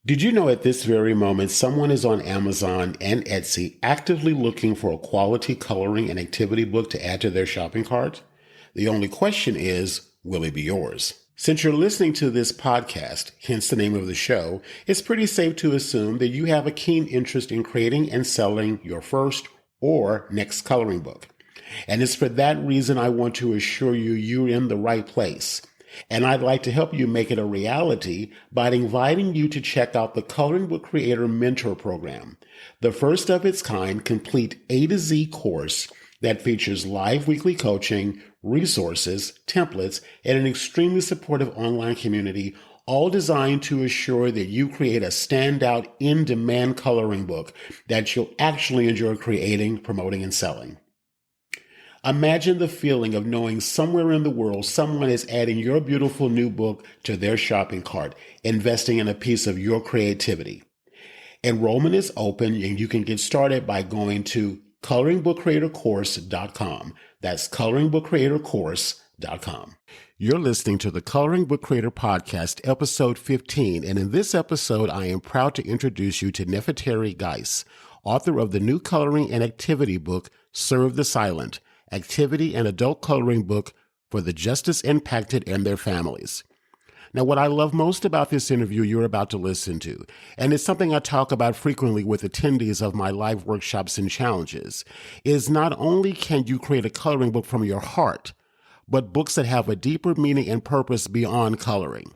Did you know at this very moment someone is on Amazon and Etsy actively looking for a quality coloring and activity book to add to their shopping cart? The only question is, will it be yours? Since you're listening to this podcast, hence the name of the show, it's pretty safe to assume that you have a keen interest in creating and selling your first or next coloring book. And it's for that reason I want to assure you you're in the right place. And I'd like to help you make it a reality by inviting you to check out the Coloring Book Creator Mentor Program, the first of its kind complete A to Z course that features live weekly coaching, resources, templates, and an extremely supportive online community, all designed to assure that you create a standout in-demand coloring book that you'll actually enjoy creating, promoting, and selling. Imagine the feeling of knowing somewhere in the world someone is adding your beautiful new book to their shopping cart, investing in a piece of your creativity. Enrollment is open and you can get started by going to coloringbookcreatorcourse.com. That's coloringbookcreatorcourse.com. You're listening to the Coloring Book Creator Podcast, episode 15, and in this episode, I am proud to introduce you to Nefertari Guice, author of the new coloring and activity book, Serve the Silent, activity and adult coloring book for the justice impacted and their families. Now, what I love most about this interview you're about to listen to, and it's something I talk about frequently with attendees of my live workshops and challenges, is not only can you create a coloring book from your heart, but books that have a deeper meaning and purpose beyond coloring.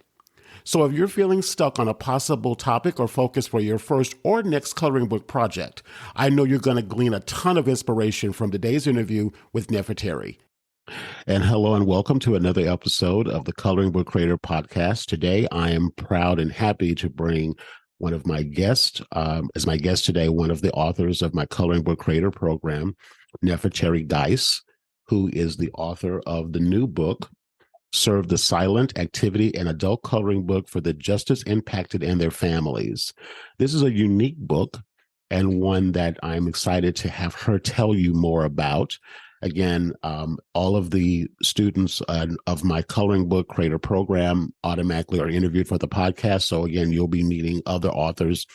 So if you're feeling stuck on a possible topic or focus for your first or next coloring book project, I know you're going to glean a ton of inspiration from today's interview with Nefertari. And hello and welcome to another episode of the Coloring Book Creator Podcast. Today, I am proud and happy to bring one of my guests, as my guest today, one of the authors of my Coloring Book Creator program, Nefertari Guice, who is the author of the new book, Serve the Silent, activity and adult coloring book for the justice impacted and their families. This is a unique book and one that I'm excited to have her tell you more about. Again, all of the students of my Coloring Book Creator program automatically are interviewed for the podcast. So again, you'll be meeting other authors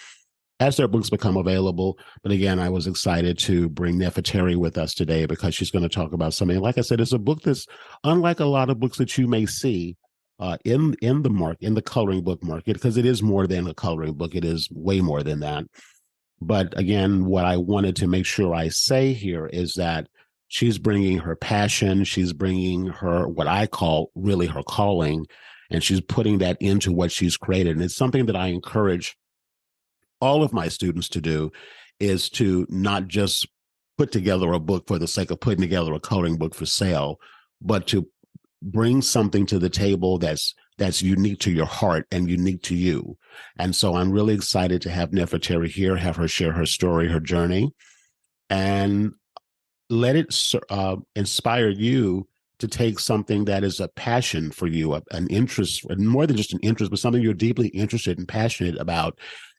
as their books become available. But again, I was excited to bring Nefertari with us today because she's going to talk about something. Like I said, it's a book that's unlike a lot of books that you may see in the coloring book market, because it is more than a coloring book. It is way more than that. But again, what I wanted to make sure I say here is that she's bringing her passion, she's bringing her, what I call really her calling, and she's putting that into what she's created. And it's something that I encourage all of my students to do, is to not just put together a book for the sake of putting together a coloring book for sale, but to bring something to the table that's unique to your heart and unique to you. And so I'm really excited to have Nefertari here, have her share her story, her journey, and let it inspire you to take something that is a passion for you, an interest, and more than just an interest, but something you're deeply interested and passionate about,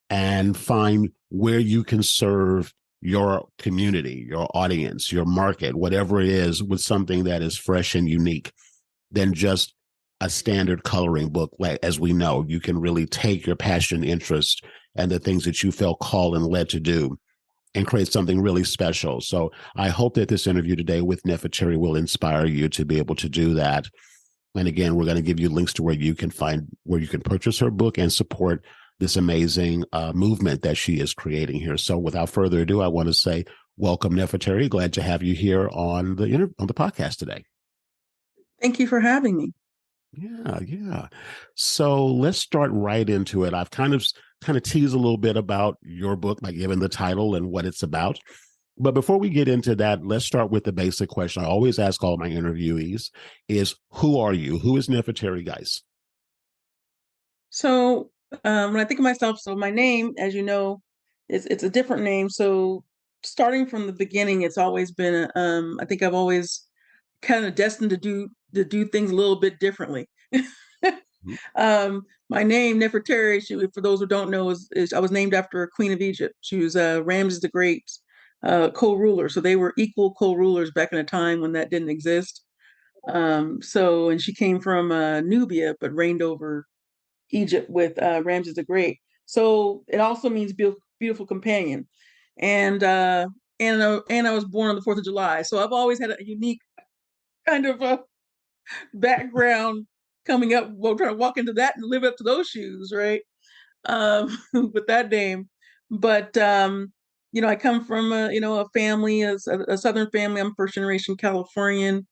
and find where you can serve your community, your audience, your market, whatever it is, with something that is fresh and unique than just a standard coloring book. Like, as we know, you can really take your passion, interest, and the things that you felt called and led to do and create something really special. So I hope that this interview today with Nefertari will inspire you to be able to do that. And again, we're going to give you links to where you can purchase her book and support this amazing movement that she is creating here. So without further ado, I want to say welcome, Nefertari. Glad to have you here on the podcast today. Thank you for having me. Yeah. So let's start right into it. I've kind of teased a little bit about your book by giving the title and what it's about. But before we get into that, let's start with the basic question I always ask all my interviewees is, who are you? Who is Nefertari Guice? So when I think of myself, so my name, as you know, it's a different name. So starting from the beginning, it's always been, I think I've always kind of destined to do things a little bit differently. My name, Nefertari, for those who don't know, is I was named after a queen of Egypt. She was Ramses the Great's co-ruler. So they were equal co-rulers back in a time when that didn't exist. And she came from Nubia, but reigned over Egypt with Ramses the Great. So it also means beautiful companion. And and I was born on the 4th of July. So I've always had a unique kind of background coming up, well, trying to walk into that and live up to those shoes, right? With that name. But I come from a family, a Southern family. I'm first generation Californian.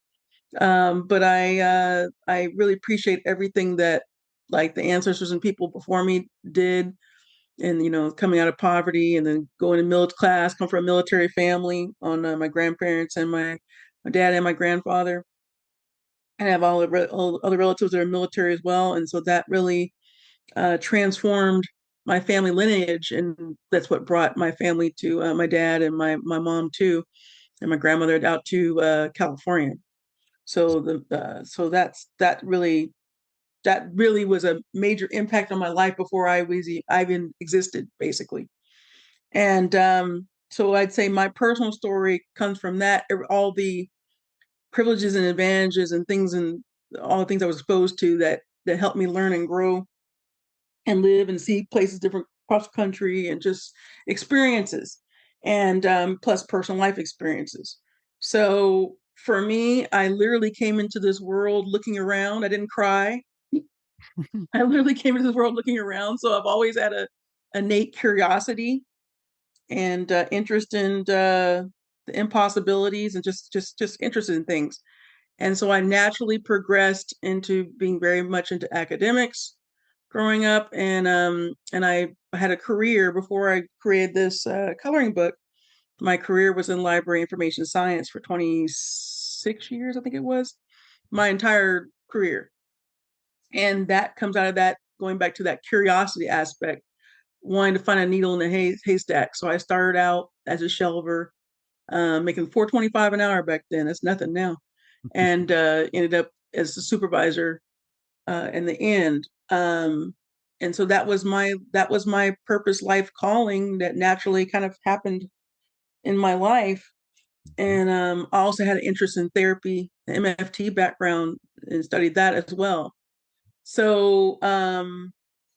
But I really appreciate everything that like the ancestors and people before me did, and coming out of poverty and then going to middle class. Come from a military family on my grandparents and my dad and my grandfather. And I have all other relatives that are military as well, and so that really transformed my family lineage, and that's what brought my family to my dad and my mom too, and my grandmother out to California. So that really was a major impact on my life before I even existed, basically. And so I'd say my personal story comes from that, all the privileges and advantages and things and all the things I was exposed to that helped me learn and grow and live and see places different across the country and just experiences, and plus personal life experiences. So for me, I literally came into this world looking around. I didn't cry. I literally came into this world looking around. So I've always had a innate curiosity and interest in the impossibilities and just interested in things. And so I naturally progressed into being very much into academics growing up, and I had a career before I created this coloring book. My career was in library information science for 26 years, I think it was, my entire career. And that comes out of that, going back to that curiosity aspect, wanting to find a needle in a haystack. So I started out as a shelver, making $4.25 an hour back then. That's nothing now, and ended up as a supervisor in the end. And so that was my purpose, life calling that naturally kind of happened in my life. And I also had an interest in therapy, MFT background, and studied that as well. So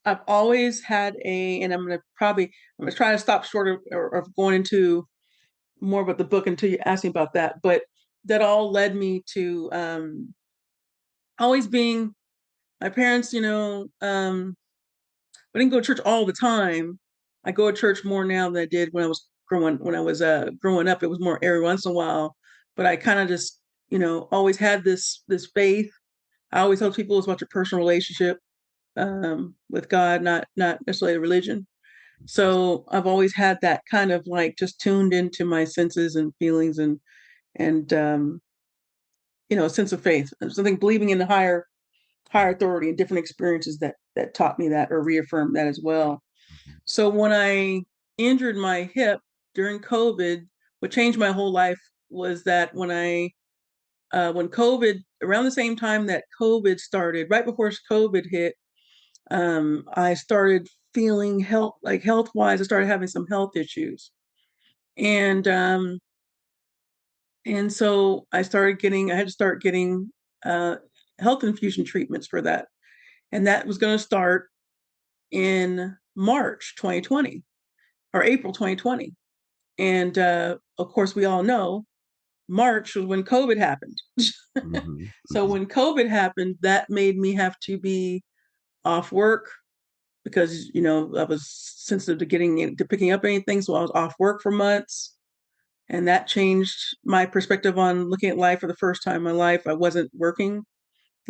I've always had and I'm gonna try to stop short of going into more about the book until you ask me about that. But that all led me to always being my parents. I didn't go to church all the time. I go to church more now than I did when I was growing up. It was more every once in a while, but I kind of just always had this faith. I always tell people it's about your personal relationship with God, not necessarily a religion. So I've always had that kind of like just tuned into my senses and feelings, and a sense of faith. Something believing in the higher authority and different experiences that taught me that or reaffirmed that as well. So when I injured my hip during COVID, what changed my whole life was that when COVID, around the same time that COVID started, right before COVID hit, I started feeling health wise. I started having some health issues, and so I had to start getting uh, health infusion treatments for that, and that was going to start in March 2020 or April 2020. And of course, we all know March was when COVID happened. Mm-hmm. So when COVID happened, that made me have to be off work because I was sensitive to picking up anything. So I was off work for months, and that changed my perspective on looking at life for the first time in my life. I wasn't working;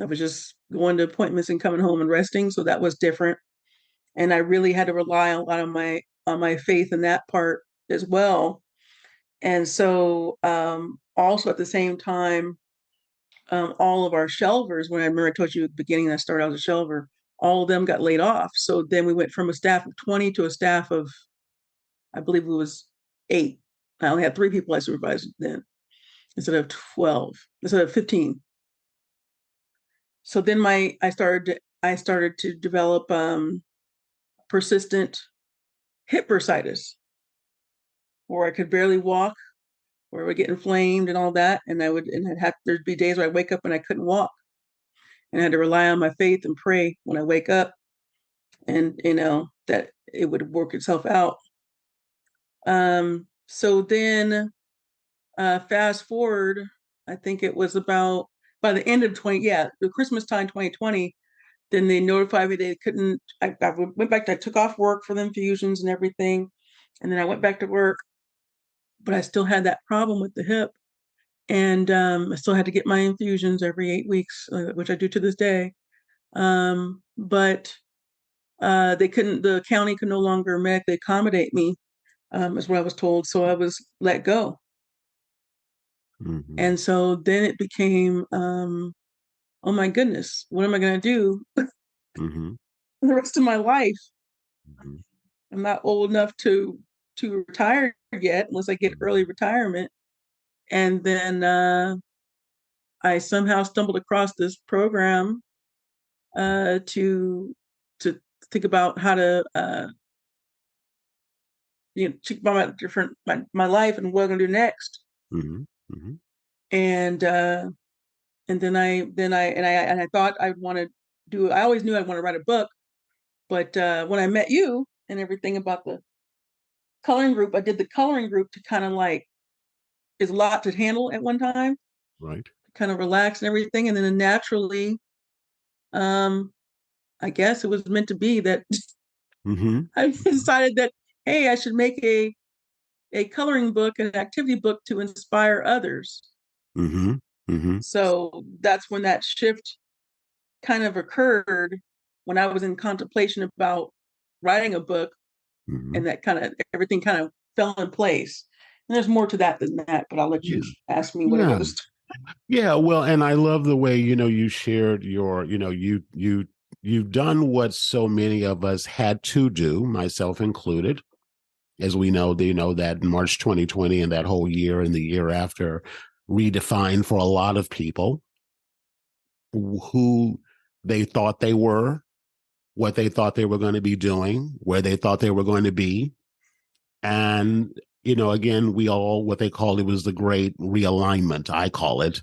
I was just going to appointments and coming home and resting. So that was different, and I really had to rely a lot on my faith in that part as well. And so, also at the same time, all of our shelvers, when I remember I told you at the beginning that I started out as a shelver, all of them got laid off. So then we went from a staff of 20 to a staff of, I believe it was 8. I only had 3 people I supervised then instead of 15. So then I started to develop persistent hip bursitis, where I could barely walk, where I would get inflamed and all that. And there'd be days where I'd wake up and I couldn't walk. And I had to rely on my faith and pray when I wake up. And, that it would work itself out. So then fast forward, I think it was about by the end of the Christmas time 2020, then they notified me they couldn't. I went back. I took off work for the infusions and everything, and then I went back to work. But I still had that problem with the hip, and I still had to get my infusions every 8 weeks, which I do to this day. But they couldn't. The county could no longer medically accommodate me, is what I was told. So I was let go, Mm-hmm. and so then it became, oh my goodness, what am I going to do Mm-hmm. the rest of my life? Mm-hmm. I'm not old enough to retire yet, unless I get early retirement. And then I somehow stumbled across this program to think about how to think about my life and what I'm gonna do next. Mm-hmm. Mm-hmm. And I thought I'd want to do. I always knew I want to write a book, but when I met you and everything about the coloring group, I did the coloring group to kind of like is a lot to handle at one time, Right. kind of relax and everything, and then naturally, um, I guess it was meant to be that Mm-hmm. I decided that hey, I should make a coloring book, an activity book to inspire others. Mm-hmm. Mm-hmm. So that's when that shift kind of occurred when I was in contemplation about writing a book, Mm-hmm. and that kind of everything kind of fell in place. And there's more to that than that, but I'll let Yeah. you ask me what it Yeah. is. Yeah, well, and I love the way, you shared your, you've done what so many of us had to do, myself included, as we know, that March 2020 and that whole year and the year after redefined for a lot of people who they thought they were, what they thought they were going to be doing, where they thought they were going to be. And, again, we all, what they called it was the great realignment, I call it.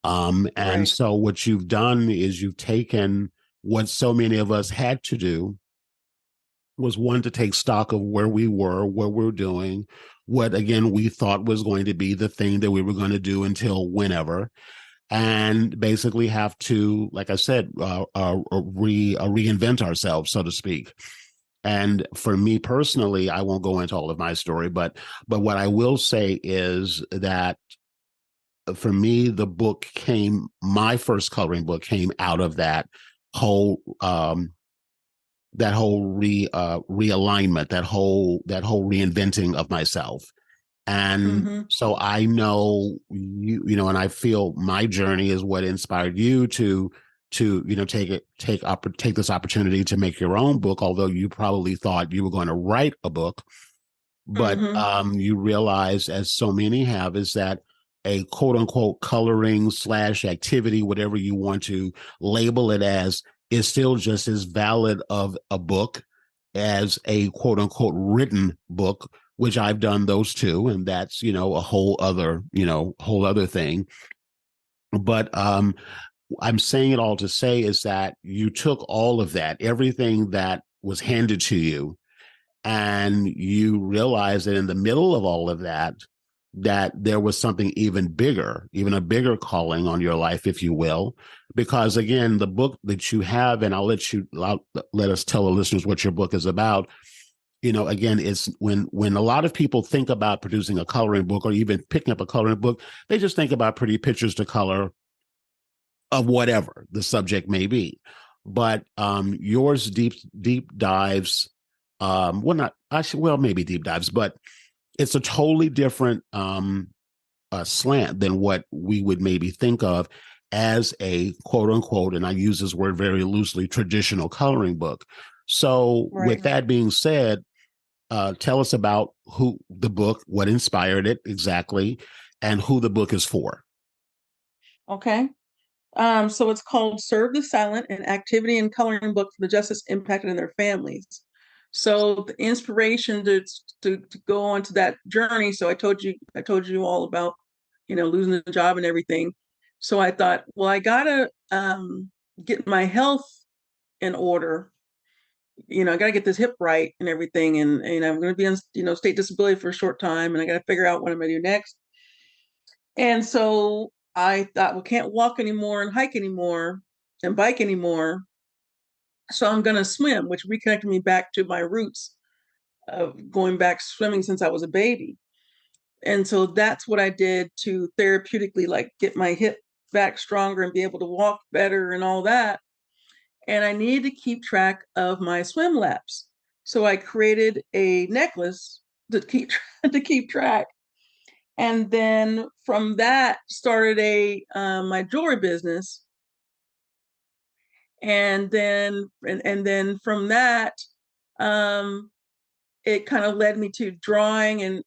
And Right. so what you've done is you've taken what so many of us had to do was one to take stock of where we were, what we're doing, what again we thought was going to be the thing that we were going to do until whenever, and basically have to, like I said, reinvent ourselves, so to speak. And for me personally, I won't go into all of my story, but what I will say is that for me, my first coloring book came out of whole that whole realignment, that whole reinventing of myself. And Mm-hmm. so I know and I feel my journey is what inspired you to take this opportunity to make your own book, although you probably thought you were going to write a book. But Mm-hmm. you realize, as so many have, is that a quote unquote coloring slash activity, whatever you want to label it as, is still just as valid of a book as a quote unquote written book, which I've done those too. And that's, a whole other thing. But I'm saying it all to say is that you took all of that, everything that was handed to you, and you realize that in the middle of all of that, that there was something even bigger, even a bigger calling on your life, if you will. Because again, the book that you have, and let us tell the listeners what your book is about. Again, it's when a lot of people think about producing a coloring book or even picking up a coloring book, they just think about pretty pictures to color of whatever the subject may be. But yours deep dives, well, not actually, well, maybe deep dives, but it's a totally different slant than what we would maybe think of as a quote unquote, and I use this word very loosely, traditional coloring book. So, with Right. that being said, tell us about who the book, what inspired it exactly, and who the book is for. Okay. So it's called Serve the Silent, an activity and coloring book for the justice impacted in their families. So the inspiration to go on to that journey. So I told you all about, losing the job and everything. So I thought, well, I gotta get my health in order, I got to get this hip right and everything. And I'm going to be on, state disability for a short time. And I got to figure out what I'm going to do next. And so I thought, well, can't walk anymore and hike anymore and bike anymore. So I'm going to swim, which reconnected me back to my roots of going back swimming since I was a baby. And so that's what I did to therapeutically like get my hip back stronger and be able to walk better and all that. And I needed to keep track of my swim laps. So I created a necklace to keep to keep track. And then from that started a my jewelry business. And then from that, um, it kind of led me to drawing and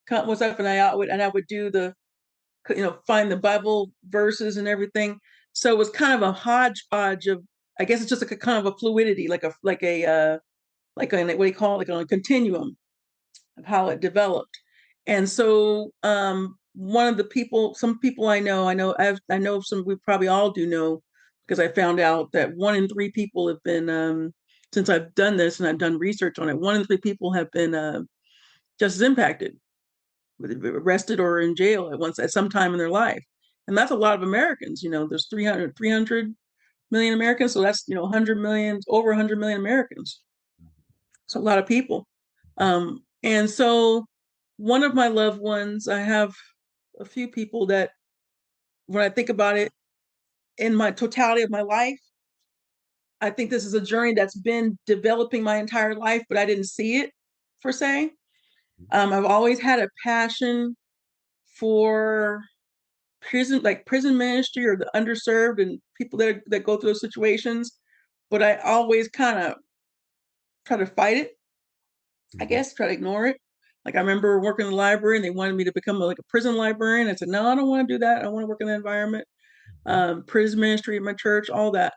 what's up, and I would do the find the Bible verses and everything. So it was kind of a hodgepodge of, I guess it's just like a kind of a fluidity, like a what do you call it, like on a continuum of how it developed. And so one of the people, some people I know some, we probably all do know, because I found out that 1 in 3 people have been since I've done this and I've done research on it, 1 in 3 people have been just as impacted, arrested or in jail at some time in their life. And that's a lot of Americans. There's 300 million Americans. So that's, 100 million, over 100 million Americans. It's a lot of people. And so one of my loved ones, I have a few people that when I think about it in my totality of my life, I think this is a journey that's been developing my entire life, but I didn't see it per se. I've always had a passion for prison ministry or the underserved and people that go through those situations, but I always kind of try to fight it, I guess, try to ignore it. Like I remember working in the library and they wanted me to become like a prison librarian. I said, no, I don't want to do that. I want to work in the environment, prison ministry at my church, all that.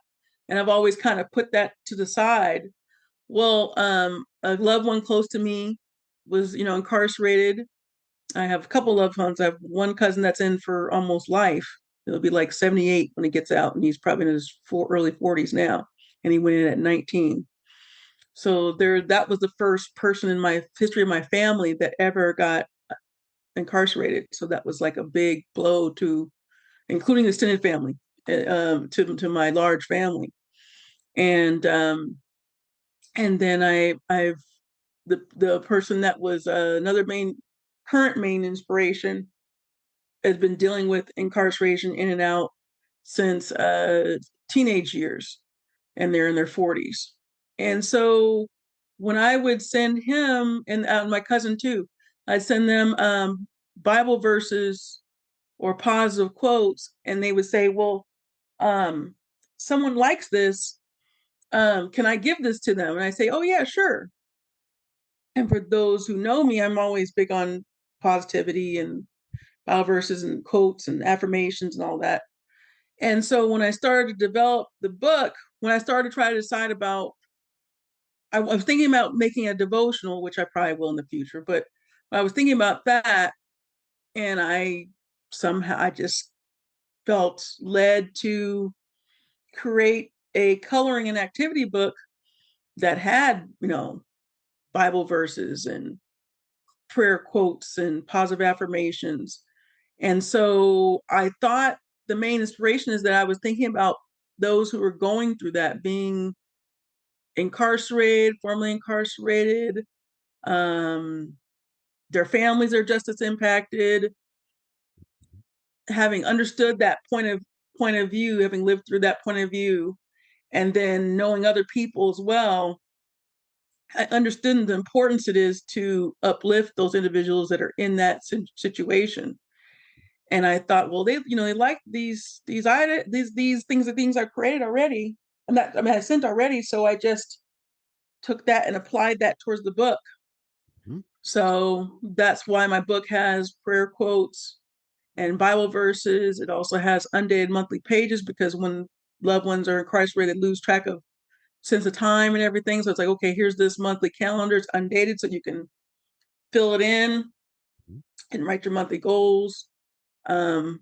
And I've always kind of put that to the side. Well, a loved one close to me was, incarcerated. I have a couple loved ones. I have one cousin that's in for almost life. He'll be like 78 when he gets out, and he's probably in his early 40s now. And he went in at 19. So that was the first person in my history of my family that ever got incarcerated. So that was like a big blow to, including the extended family, to my large family. And and then I've the person that was another current main inspiration has been dealing with incarceration in and out since teenage years, and they're in their 40s. And so when I would send him and my cousin too, I'd send them Bible verses or positive quotes, and they would say, well, um, someone likes this. Can I give this to them? And I say, oh, yeah, sure. And for those who know me, I'm always big on positivity and Bible verses and quotes and affirmations and all that. And so when I started to develop the book, when I started to try to decide about, I was thinking about making a devotional, which I probably will in the future, but I was thinking about that, and I just felt led to create a coloring and activity book that had, Bible verses and prayer quotes and positive affirmations. And so I thought the main inspiration is that I was thinking about those who were going through that, being incarcerated, formerly incarcerated. Um, their families are just as impacted. Having understood that point of view, having lived through that point of view, and then knowing other people as well, I understood the importance it is to uplift those individuals that are in that situation. And I thought, well, they like these items, these things I created already, and that I sent already. So I just took that and applied that towards the book. Mm-hmm. So that's why my book has prayer quotes and Bible verses. It also has undated monthly pages, because when loved ones are incarcerated, lose track of sense of time and everything. So it's like, okay, here's this monthly calendar. It's undated, so you can fill it in and write your monthly goals. Um,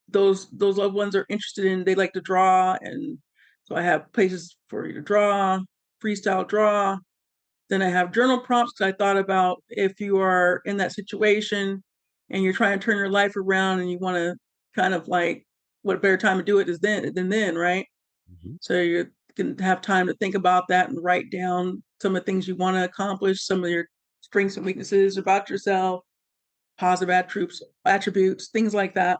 those loved ones are interested in, they like to draw, and so I have places for you to draw. freestyle draw. Then I have journal prompts because I thought about if you are in that situation and you're trying to turn your life around and you want to kind of like, what better time to do it is then, right? Mhm. So you can have time to think about that and write down some of the things you want to accomplish, some of your strengths and weaknesses about yourself, positive attributes, things like that.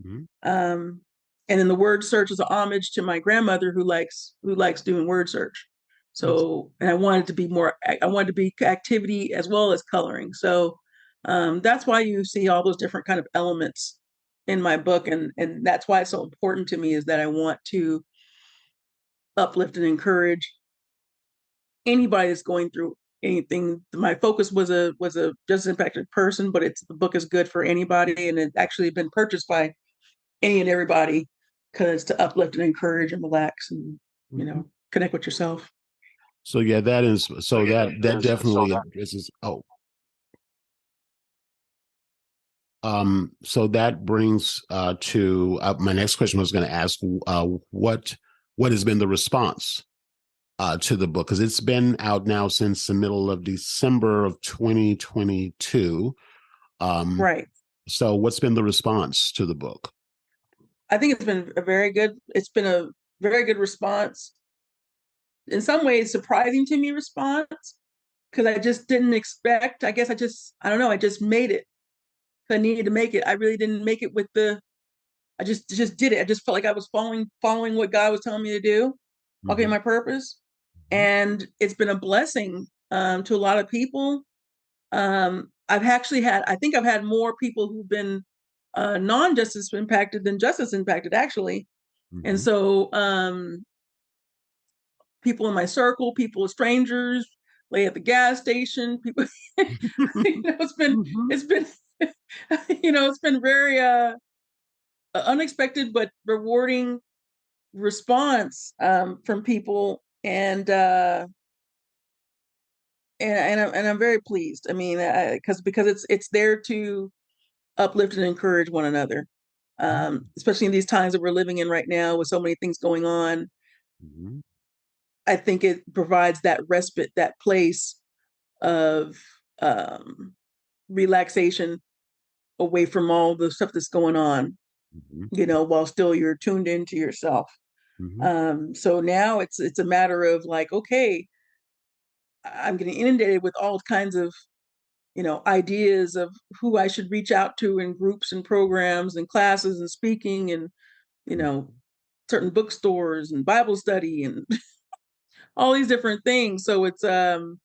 Mhm. Um, and then the word search is a homage to my grandmother who likes doing word search. That's So, and I wanted to be activity as well as coloring. So that's why you see all those different kind of elements in my book, and that's why it's so important to me is that I want to uplift and encourage anybody that's going through anything. My focus was a just impacted person, but it's the book is good for anybody, and it's actually been purchased by any and everybody because to uplift and encourage and relax and Mhm. connect with yourself. So yeah, that is So so yeah, that so definitely that addresses. So that brings to my next question. Was going to ask what has been the response to the book because it's been out now since the middle of December of 2022. Um, right. so what's been the response to the book? I think it's been a very good response. In some ways, surprising to me response because I just didn't expect. I guess I don't know. I just made it. I needed to make it. I really didn't make it with the. I just did it. I just felt like I was following what God was telling me to do, walking in Mhm. my purpose, and it's been a blessing to a lot of people. I think I've had more people who've been non-justice impacted than justice impacted, actually. And Mhm. so people in my circle, people, strangers, lay at the gas station, people, Mhm. it's been, it's been very unexpected but rewarding response from people, and I'm very pleased. I mean, because it's there to uplift and encourage one another, especially in these times that we're living in right now with so many things going on. Mhm. I think it provides that respite, that place of um, relaxation away from all the stuff that's going on, Mhm. while still you're tuned into yourself. Mhm. So now it's a matter of like, okay, I'm getting inundated with all kinds of ideas of who I should reach out to in groups and programs and classes and speaking and you know Mhm. certain bookstores and Bible study and all these different things. So it's going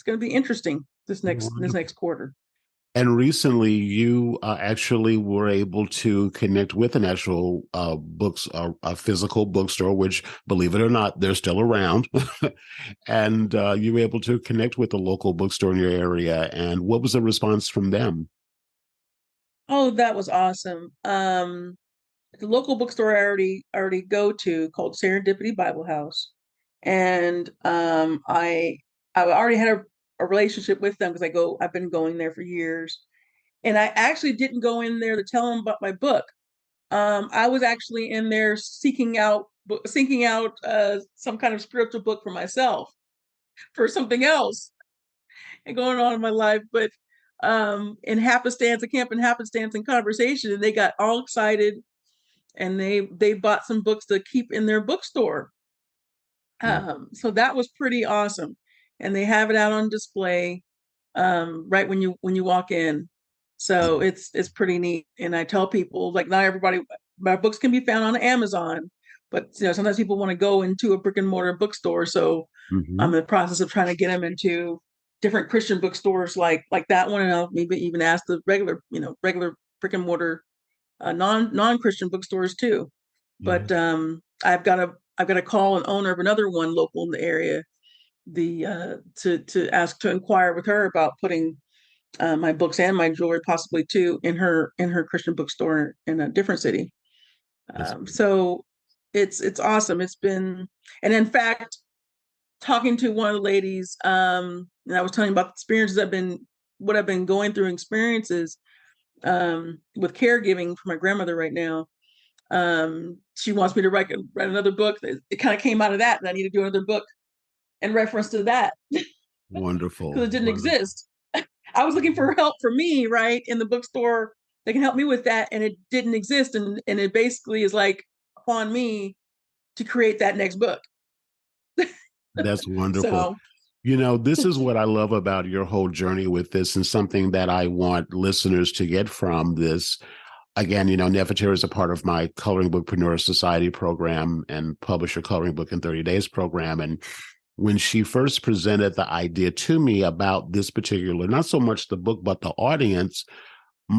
to be interesting this next Wonderful. quarter. And recently, you actually were able to connect with an actual a physical bookstore, which, believe it or not, they're still around. And you were able to connect with the local bookstore in your area. And what was the response from them? Oh, that was awesome. The local bookstore I already go to called Serendipity Bible House, and I already had a relationship with them because I've been going there for years, and I actually didn't go in there to tell them about my book. I was actually in there seeking out some kind of spiritual book for myself for something else and going on in my life, but in happenstance, a camp in happenstance and conversation, and they got all excited and they bought some books to keep in their bookstore. Mm. So that was pretty awesome, and they have it out on display right when you walk in. So it's pretty neat. And I tell people like not everybody my books can be found on Amazon, but sometimes people want to go into a brick and mortar bookstore. So I'm Mhm. in the process of trying to get them into different Christian bookstores like that one, and I'll maybe even ask the regular brick and mortar non-Christian bookstores too. But Yes. I've got to call an owner of another one local in the area the to ask to inquire with her about putting my books and my jewelry possibly too in her Christian bookstore in a different city. That's So it's awesome. It's been, and in fact, talking to one of the ladies, and I was telling about the experiences what I've been going through, experiences with caregiving for my grandmother right now. She wants me to write another book. It kind of came out of that, and I need to do another book in reference to that Wonderful. because it didn't Wonderful. exist. I was looking for help for me, right, in the bookstore that can help me with that, and it didn't exist, and it basically is like upon me to create that next book. That's wonderful. So, This is what I love about your whole journey with this, and something that I want listeners to get from this. Again, Nefertari is a part of my Coloring Bookpreneur Society program and Publisher Coloring Book in 30 Days program. And when she first presented the idea to me about this particular, not so much the book, but the audience, I'm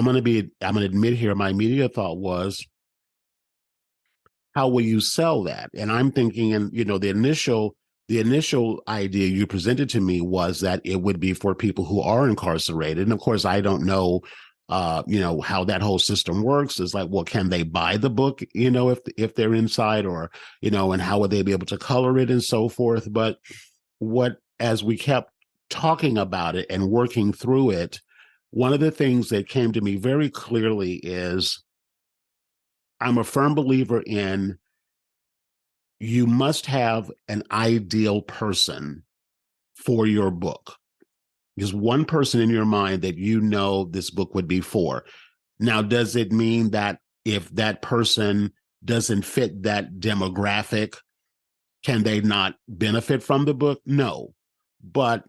going to admit here, my immediate thought was, how will you sell that? And I'm thinking, and the initial idea you presented to me was that it would be for people who are incarcerated. And of course, I don't know, how that whole system works. It's like, well, can they buy the book, if they're inside, or, and how would they be able to color it and so forth. But as we kept talking about it and working through it, one of the things that came to me very clearly is I'm a firm believer in you must have an ideal person for your book. There's one person in your mind that this book would be for. Now, does it mean that if that person doesn't fit that demographic, can they not benefit from the book? No. But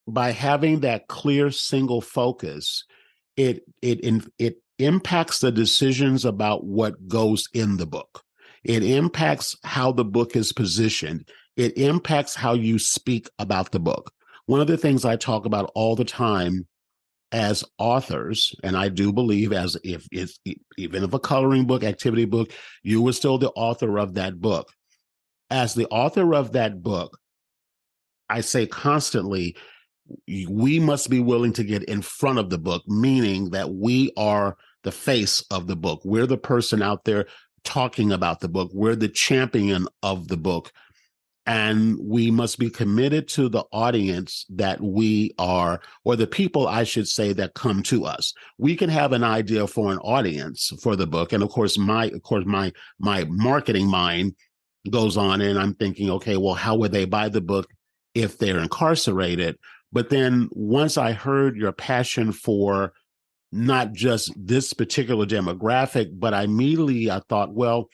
by having that clear single focus, it impacts the decisions about what goes in the book. It impacts how the book is positioned. It impacts how you speak about the book. One of the things I talk about all the time as authors, and I do believe as if it's even if a coloring book, activity book, you were still the author of that book. As the author of that book, I say constantly, we must be willing to get in front of the book, meaning that we are the face of the book. We're the person out there talking about the book. We're the champion of the book. And we must be committed to the audience that we are, or the people, I should say, that come to us. We can have an idea for an audience for the book. And of course, my marketing mind goes on, and I'm thinking, okay, well, how would they buy the book if they're incarcerated? But then once I heard your passion for not just this particular demographic, but I thought, well,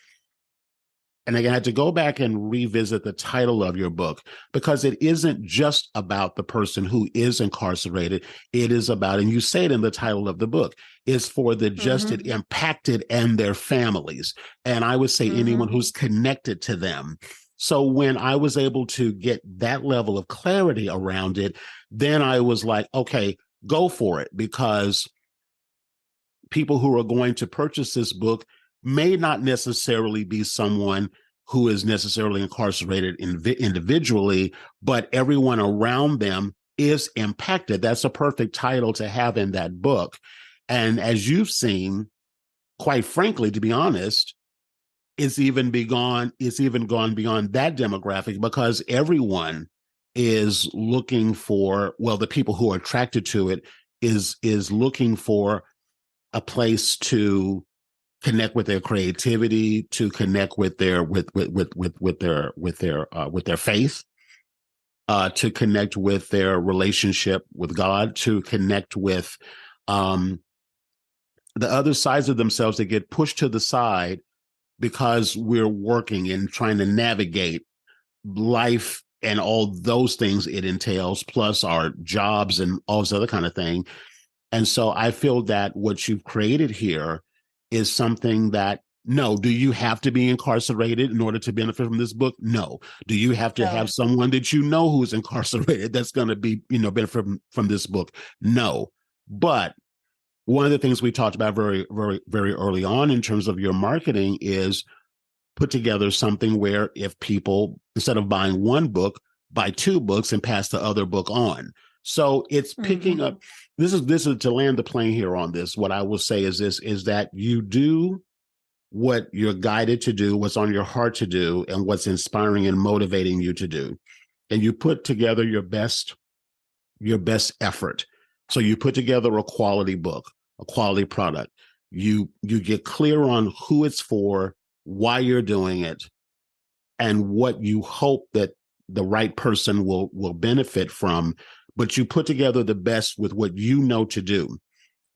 and I had to go back and revisit the title of your book, because it isn't just about the person who is incarcerated. It is about, and you say it in the title of the book, is for the just impacted and their families. And I would say anyone who's connected to them. So when I was able to get that level of clarity around it, then I was like, okay, go for it, because people who are going to purchase this book may not necessarily be someone who is necessarily incarcerated individually, but everyone around them is impacted. That's a perfect title to have in that book. And as you've seen, quite frankly, to be honest, it's even gone beyond that demographic, because everyone is looking for, well, the people who are attracted to it is looking for a place to connect with their creativity, to connect with their faith, to connect with their relationship with God, to connect with the other sides of themselves that get pushed to the side because we're working and trying to navigate life and all those things it entails, plus our jobs and all this other kind of thing. And so I feel that what you've created here is something that, no, do you have to be incarcerated in order to benefit from this book? No. Do you have to have someone that you know who's incarcerated that's going to be, benefit from this book? No. But one of the things we talked about very, very, very early on in terms of your marketing is put together something where if people, instead of buying one book, buy two books and pass the other book on. So it's picking up. This is to land the plane here on this. What I will say is this, is that you do what you're guided to do, what's on your heart to do, and what's inspiring and motivating you to do. And you put together your best effort. So you put together a quality book, a quality product. You get clear on who it's for, why you're doing it, and what you hope that the right person will benefit from, but you put together the best with what you know to do.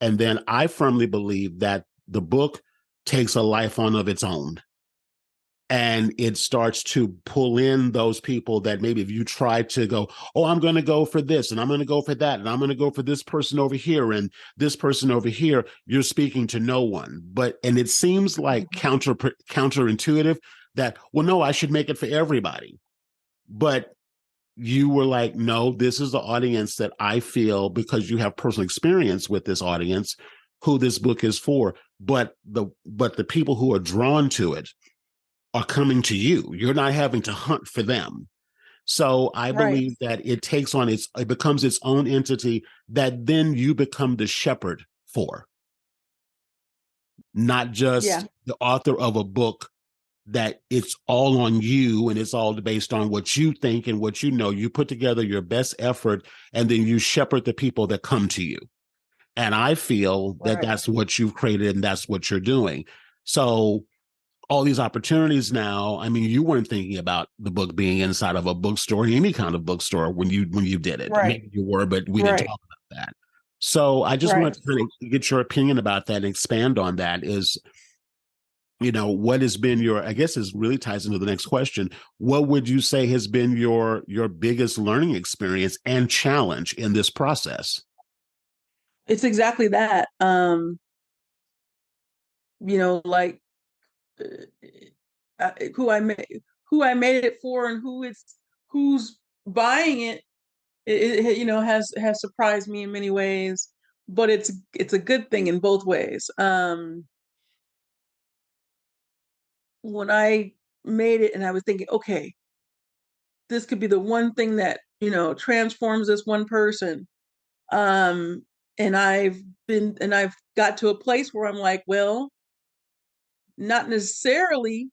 And then I firmly believe that the book takes a life on of its own. And it starts to pull in those people that maybe if you try to go, oh, I'm going to go for this and I'm going to go for that and I'm going to go for this person over here and this person over here, you're speaking to no one. And it seems like counterintuitive that, well, no, I should make it for everybody. But you were like, no, this is the audience that I feel, because you have personal experience with this audience, who this book is for. But the people who are drawn to it are coming to you. You're not having to hunt for them. So I Right. believe that it becomes its own entity that then you become the shepherd for, not Yeah. just the author of a book that it's all on you and it's all based on what you think and what you know. You put together your best effort and then you shepherd the people that come to you. And I feel that Right. that's what you've created and that's what you're doing. So all these opportunities now, I mean, you weren't thinking about the book being inside of a bookstore, any kind of bookstore when you did it. Right. Maybe you were, but we didn't Right. talk about that. So I just Right. wanted to kind of get your opinion about that and expand on that. Is, what has been your, I guess this really ties into the next question. What would you say has been your biggest learning experience and challenge in this process? It's exactly that. Like uh, who I made it for and who's buying it, has surprised me in many ways, but it's a good thing in both ways. When I made it and I was thinking, okay, this could be the one thing that, transforms this one person. Um, and I've got to a place where I'm like, well, not necessarily,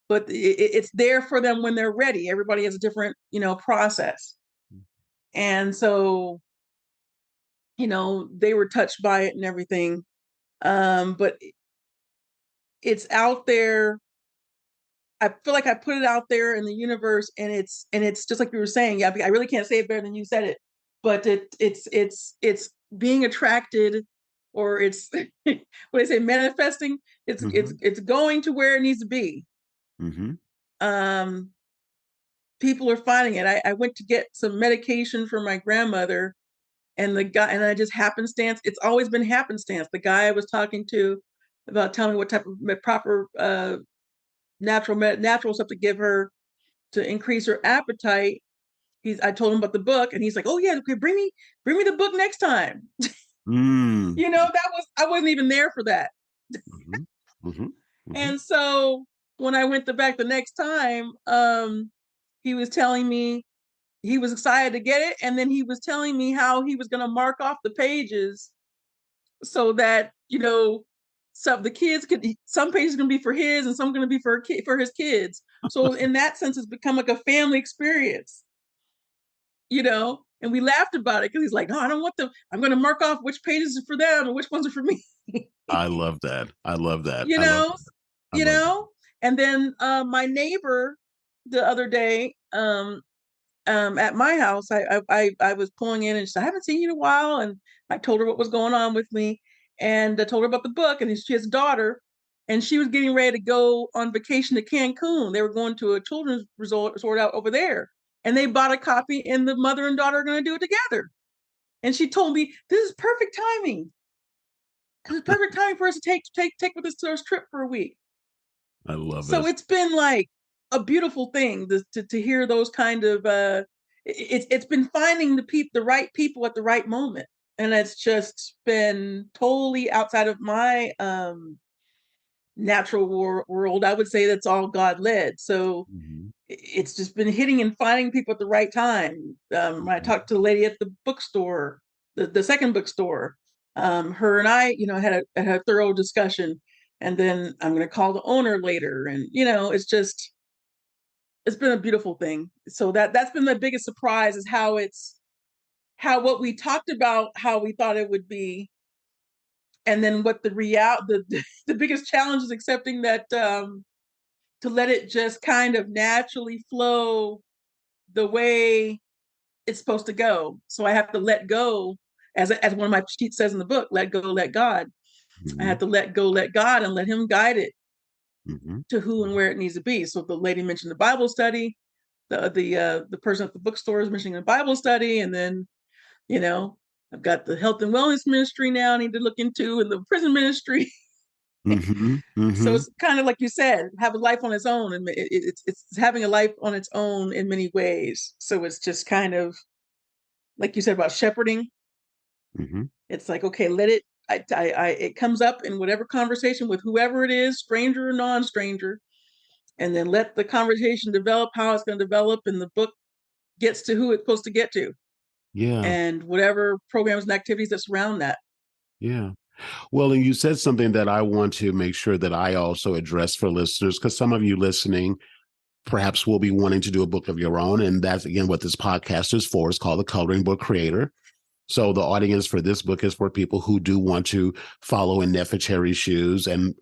but it's there for them when they're ready. Everybody has a different, process. And so, they were touched by it and everything. But it's out there. I feel like I put it out there in the universe, and it's just like you were saying. Yeah, I really can't say it better than you said it, but it's being attracted, or it's what I say, manifesting. It's it's Mm-hmm. it's going to where it needs to be. Mm-hmm. Um, People are finding it. I went to get some medication for my grandmother, and the guy, and I just happenstance. It's always been happenstance. The guy I was talking to about telling me what type of proper natural stuff to give her to increase her appetite. I told him about the book, and he's like, "Oh yeah, okay, bring me the book next time." Mm. I wasn't even there for that. Mm-hmm. Mm-hmm. Mm-hmm. And so when I went back the next time, he was telling me he was excited to get it, and then he was telling me how he was going to mark off the pages so that some pages are going to be for his and some going to be for his kids. So in that sense, it's become like a family experience. And we laughed about it because he's like, no, I don't want them. I'm going to mark off which pages are for them and which ones are for me. I love that. I love that. you I love know, that. I you love that. know. And then my neighbor the other day, at my house, I was pulling in and she said, I haven't seen you in a while, and I told her what was going on with me, and I told her about the book, and she has a daughter, and she was getting ready to go on vacation to Cancun. They were going to a children's resort out over there, and they bought a copy, and the mother and daughter are going to do it together. And she told me this is perfect timing. This is perfect timing for us to take with us to our trip for a week. I love So it. it's been like a beautiful thing to hear those kind of it's been finding the right people at the right moment, and it's just been totally outside of my natural world. I would say that's all God led. So Mm-hmm. it's just been hitting and finding people at the right time. When I Mm-hmm. talked to the lady at the bookstore, the second bookstore, her and I, had a thorough discussion. And then I'm going to call the owner later, and it's been a beautiful thing. So that's been the biggest surprise, is how what we talked about, how we thought it would be, and then what the biggest challenge is accepting that, to let it just kind of naturally flow the way it's supposed to go. So I have to let go, as one of my sheets says in the book, let go, let God. I Mm-hmm. have to let God and let him guide it Mm-hmm. to who and where it needs to be. So the lady mentioned the Bible study, the person at the bookstore is mentioning a Bible study, and then, you know, I've got the health and wellness ministry now I need to look into, and the prison ministry. Mm-hmm. So Mm-hmm. it's kind of like you said, have a life on its own, and it's having a life on its own in many ways. So it's just kind of like you said about shepherding. Mm-hmm. It's like, okay, let it. It comes up in whatever conversation with whoever it is, stranger or non-stranger, and then let the conversation develop how it's going to develop, and the book gets to who it's supposed to get to, Yeah. and whatever programs and activities that surround that. Yeah. Well, and you said something that I want to make sure that I also address for listeners, because some of you listening perhaps will be wanting to do a book of your own. And that's, again, what this podcast is for. It's called The Coloring Book Creator. So the audience for this book is for people who do want to follow in Nefertari's shoes and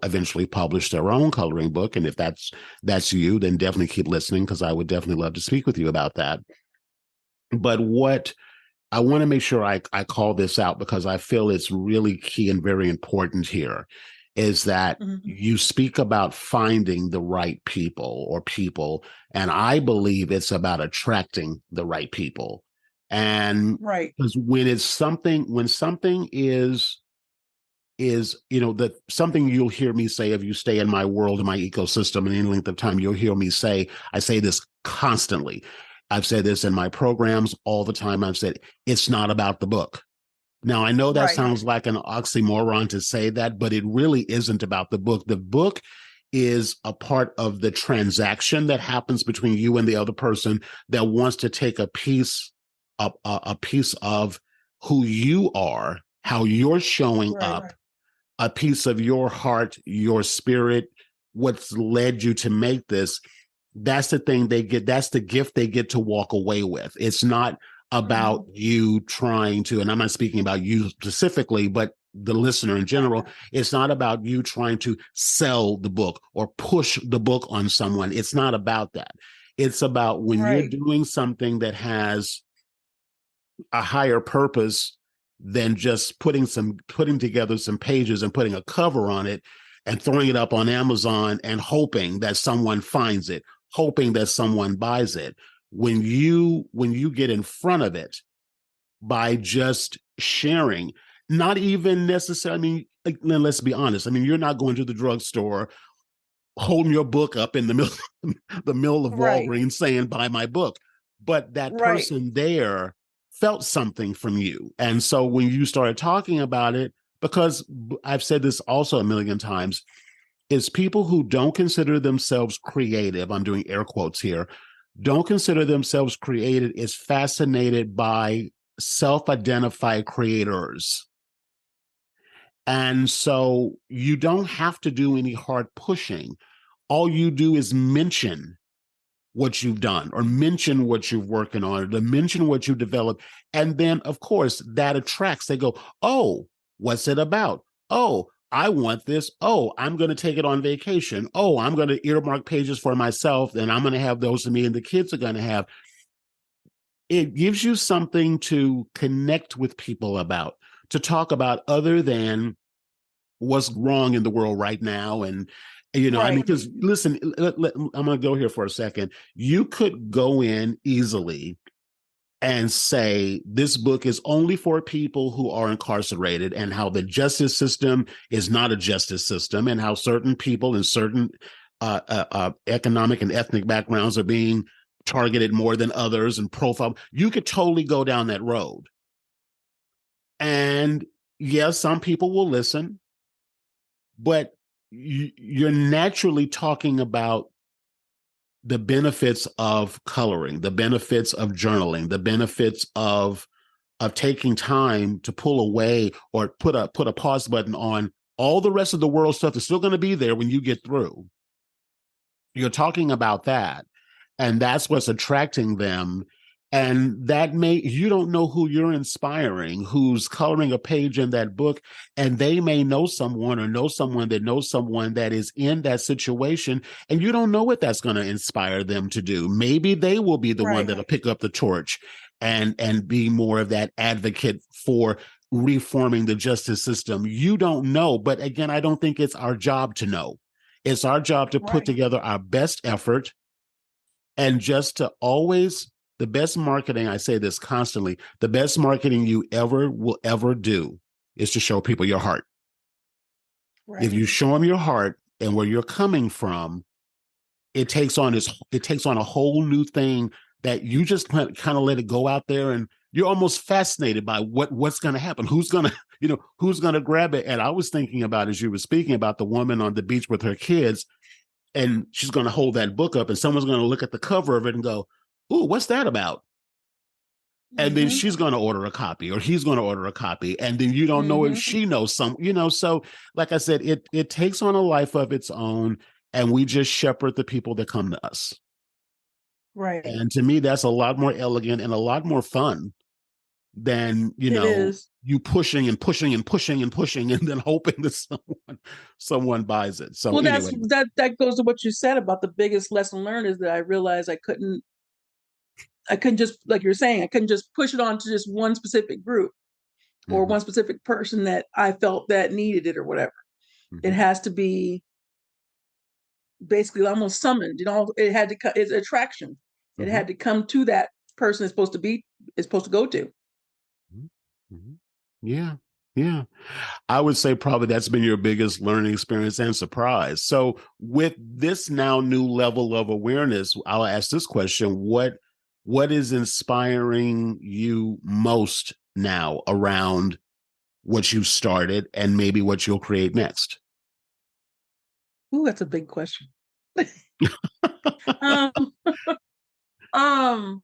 eventually publish their own coloring book. And if that's you, then definitely keep listening, because I would definitely love to speak with you about that. But what I want to make sure I call this out, because I feel it's really key and very important here, is that Mm-hmm. you speak about finding the right people or people, and I believe it's about attracting the right people. And Right. because when something is that something you'll hear me say, if you stay in my world, in my ecosystem, and any length of time, you'll hear me say, I say this constantly. I've said this in my programs all the time. I've said, it's not about the book. Now, I know that Right. sounds like an oxymoron to say that, but it really isn't about the book. The book is a part of the transaction that happens between you and the other person that wants to take a piece of who you are, how you're showing Right. up, a piece of your heart, your spirit, what's led you to make this. That's the thing they get. That's the gift they get to walk away with. It's not Mm-hmm. about you trying to, and I'm not speaking about you specifically, but the listener in Right. general, it's not about you trying to sell the book or push the book on someone. It's not about that. It's about when you're Right. doing something that has a higher purpose than just putting together some pages and putting a cover on it and throwing it up on Amazon and hoping that someone finds it, hoping that someone buys it. When you get in front of it by just sharing, not even necessarily, I mean, let's be honest. I mean, you're not going to the drugstore holding your book up in the middle the middle of Right. Walgreens saying, buy my book. But that Right. person there felt something from you. And so when you started talking about it, because I've said this also a million times, is people who don't consider themselves creative, I'm doing air quotes here, don't consider themselves creative, is fascinated by self-identified creators. And so you don't have to do any hard pushing. All you do is mention what you've done or mention what you're working on or to mention what you developed. And then, of course, that attracts. They go, oh, what's it about? Oh, I want this. Oh, I'm going to take it on vacation. Oh, I'm going to earmark pages for myself, and I'm going to have those to me, and the kids are going to have. It gives you something to connect with people about, to talk about, other than what's wrong in the world right now. And I mean, Right. because listen, I'm going to go here for a second. You could go in easily and say this book is only for people who are incarcerated, and how the justice system is not a justice system, and how certain people in certain economic and ethnic backgrounds are being targeted more than others and profile. You could totally go down that road. And yes, some people will listen, but you're naturally talking about the benefits of coloring, the benefits of journaling, the benefits of taking time to pull away or put a pause button on all the rest of the world stuff that's still going to be there when you get through. You're talking about that, and that's what's attracting them. And you don't know who you're inspiring, who's coloring a page in that book, and they may know someone or know someone that knows someone that is in that situation, and you don't know what that's going to inspire them to do. Maybe they will be the one Right. that'll pick up the torch and be more of that advocate for reforming the justice system. You don't know, but again, I don't think it's our job to know. It's our job to put Right. together our best effort and just to always, the best marketing, I say this constantly, the best marketing you ever will ever do is to show people your heart. If Right. you show them your heart and where you're coming from, it takes on a whole new thing that you just kind of let it go out there, and you're almost fascinated by what's going to happen, who's going to who's going to grab it. And I was thinking about, as you were speaking about, the woman on the beach with her kids, and she's going to hold that book up and someone's going to look at the cover of it and go, "Ooh, what's that about?" And then Mm-hmm. she's going to order a copy, or he's going to order a copy, and then you don't know if Mm-hmm. she knows so like I said, it takes on a life of its own, and we just shepherd the people that come to us. Right. And to me, that's a lot more elegant and a lot more fun than, It is. you pushing and pushing and pushing and pushing and then hoping that someone buys it. So Well, anyway. that goes to what you said about the biggest lesson learned is that I realized I couldn't just, like you're saying, I couldn't just push it on to just one specific group or Mm-hmm, one specific person that I felt that needed it or whatever. It mm-hmm, has to be basically almost summoned. It had to. It's attraction. It mm-hmm, had to come to that person is supposed to go to. mm-hmm. Yeah. Yeah. I would say probably that's been your biggest learning experience and surprise. So, with this now new level of awareness, I'll ask this question: what is inspiring you most now around what you started and maybe what you'll create next? Ooh, that's a big question. um, um,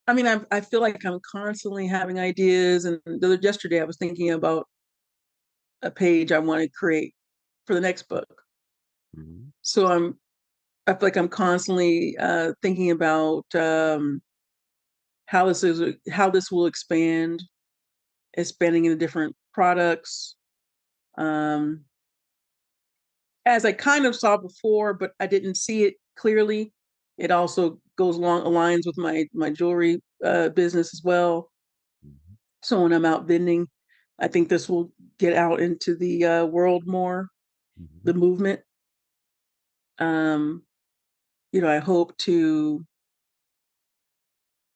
I mean, I feel like I'm constantly having ideas, and yesterday I was thinking about a page I want to create for the next book. Mhm, So I feel like I'm constantly thinking about how this will expanding into different products. Um, as I kind of saw before, but I didn't see it clearly. It also aligns with my jewelry business as well. mhm, So when I'm out vending, I think this will get out into the world more, mhm, the movement. Um, I hope to.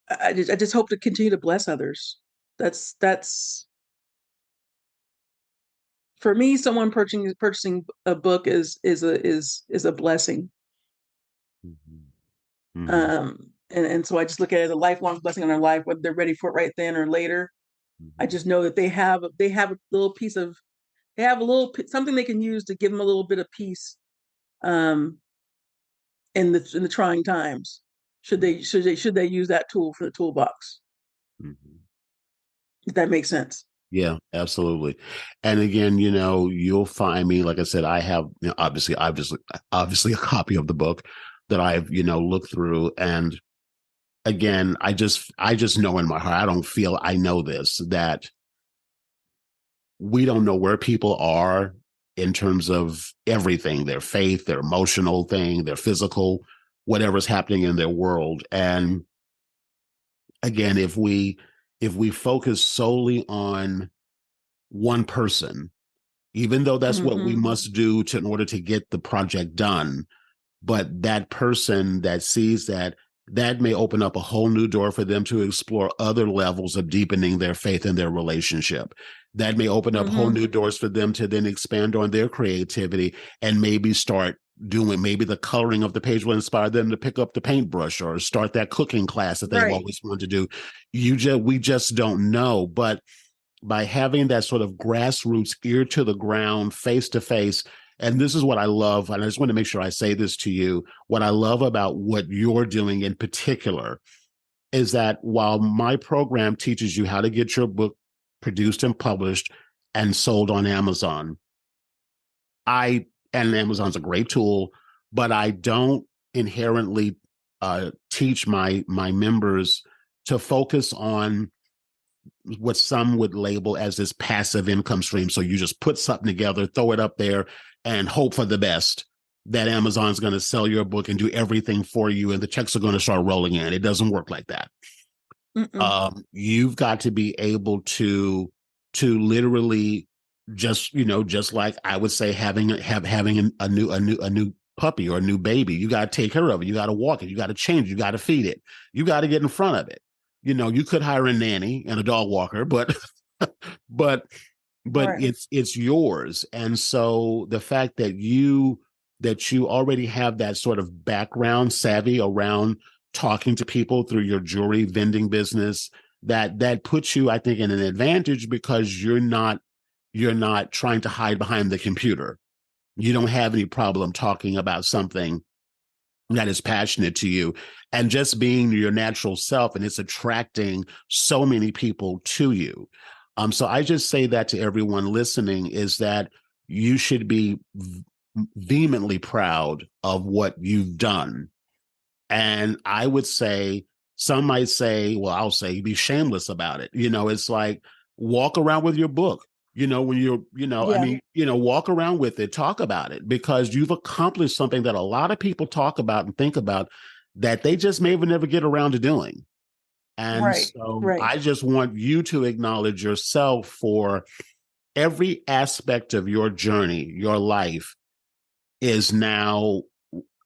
I just hope to continue to bless others. That's for me. Someone purchasing a book is a blessing. mhm, mhm, And so I just look at it as a lifelong blessing on their life, whether they're ready for it right then or later. I mhm, just know that they have a little piece of they have a little something they can use to give them a little bit of peace um, in the trying times. Should they use that tool for the toolbox? mhm. If that makes sense. Yeah, absolutely. And again, you'll find me, like I said, I have, obviously a copy of the book that I've, looked through. And again, I just know in my heart, I know this, that we don't know where people are in terms of everything, their faith, their emotional thing, their physical, whatever's happening in their world. And again, if we focus solely on one person, even though that's what we Mm-hmm. must do in order to get the project done, but that person that sees that may open up a whole new door for them to explore other levels of deepening their faith in their relationship. That may open up whole Mm-hmm. new doors for them to then expand on their creativity and maybe start doing, maybe the coloring of the page will inspire them to pick up the paintbrush or start that cooking class that they've Right. always wanted to do. We just don't know. But by having that sort of grassroots, ear to the ground, face to face. And this is what I love. And I just want to make sure I say this to you. What I love about what you're doing in particular is that while my program teaches you how to get your book produced and published and sold on Amazon, and Amazon's a great tool, but I don't inherently teach my members to focus on what some would label as this passive income stream. So you just put something together, throw it up there, and hope for the best that Amazon's going to sell your book and do everything for you, and the checks are going to start rolling in. It doesn't work like that. You've got to be able to literally just, just like I would say having a new puppy or a new baby. You got to take care of it. You got to walk it. You got to change it. You got to feed it. You got to get in front of it. You could hire a nanny and a dog walker, but but Right. it's yours. And so the fact that you already have that sort of background savvy around talking to people through your jewelry vending business, that puts you, I think, in an advantage, because you're not trying to hide behind the computer. You don't have any problem talking about something that is passionate to you and just being your natural self, and it's attracting so many people to you. So I just say that to everyone listening, is that you should be vehemently proud of what you've done. And I would say, some might say, well, I'll say be shameless about it. It's like, walk around with your book. When you're, Yeah. walk around with it, talk about it, because you've accomplished something that a lot of people talk about and think about that they just may never get around to doing. And Right. so Right. I just want you to acknowledge yourself for every aspect of your journey. Your life is now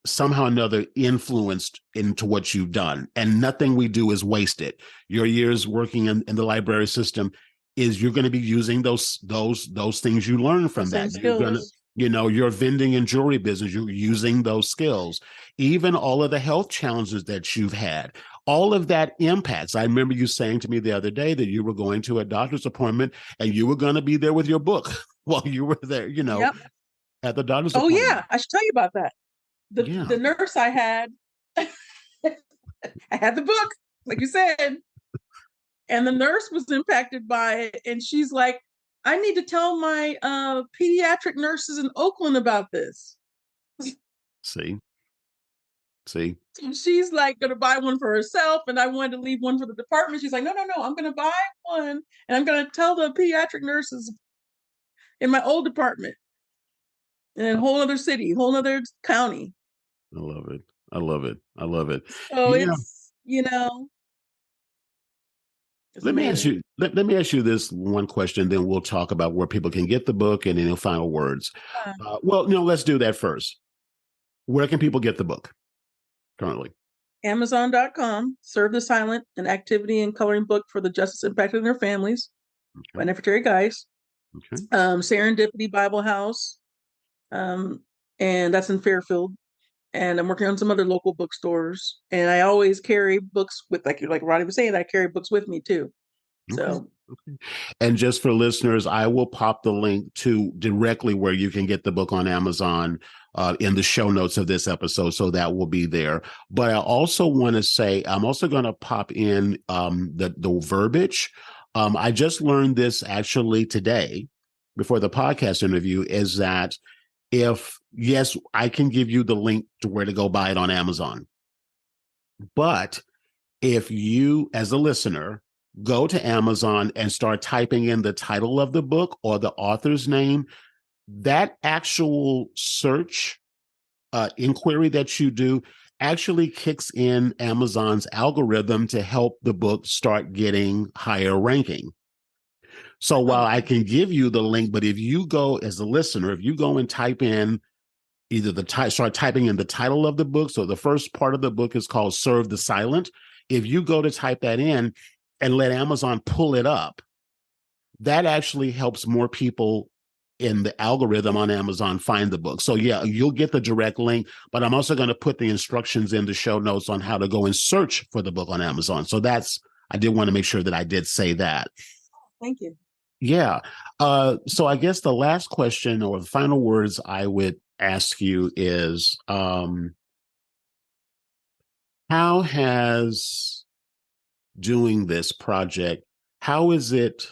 somehow or another influenced into what you've done, and nothing we do is wasted. Your years working in the library system is, you're going to be using those things you learn The from same that. You're going to, skills. your vending and jewelry business, you're using those skills. Even all of the health challenges that you've had, all of that impacts. I remember you saying to me the other day that you were going to a doctor's appointment and you were going to be there with your book while you were there, Yep. at the doctor's Oh appointment. yeah, I should tell you about that. Yeah. The nurse I had, I had the book, like you said, and the nurse was impacted by it, and she's like, I need to tell my pediatric nurses in Oakland about this. See. See. So she's like gonna buy one for herself, and I wanted to leave one for the department. She's like, no, no, no, I'm gonna buy one, and I'm gonna tell the pediatric nurses in my old department in a whole other city, whole other county. I love it. I love it. I love it. So Yeah. it's Let me ask amazing. you. Let me ask you this one question. Then we'll talk about where people can get the book and then final words. Uh, Well, let's do that first. Where can people get the book currently? Amazon.com, Serve the Silent, an activity and coloring book for the justice impacted in their families by Okay. Nefertari Guice. Okay. Serendipity Bible House, um, and that's in Fairfield. And I'm working on some other local bookstores. And I always carry books with, like Ronnie was saying, I carry books with me too. Okay. So Okay. And just for listeners, I will pop the link to directly where you can get the book on Amazon in the show notes of this episode. So that will be there. But I also want to say, I'm also going to pop in the verbiage. I just learned this actually today before the podcast interview, is that yes, I can give you the link to where to go buy it on Amazon. But if you, as a listener, go to Amazon and start typing in the title of the book or the author's name, that actual search inquiry that you do actually kicks in Amazon's algorithm to help the book start getting higher ranking. So while oh, I can give you the link, but if you go as a listener, if you go and type in either start typing in the title of the book. So the first part of the book is called Serve the Silent. If you go to type that in and let Amazon pull it up, that actually helps more people in the algorithm on Amazon find the book. So yeah, you'll get the direct link, but I'm also going to put the instructions in the show notes on how to go and search for the book on Amazon. So I did want to make sure that I did say that. thank you. Yeah. So I guess the last question or the final words I would ask you is, how has doing this project, how is it,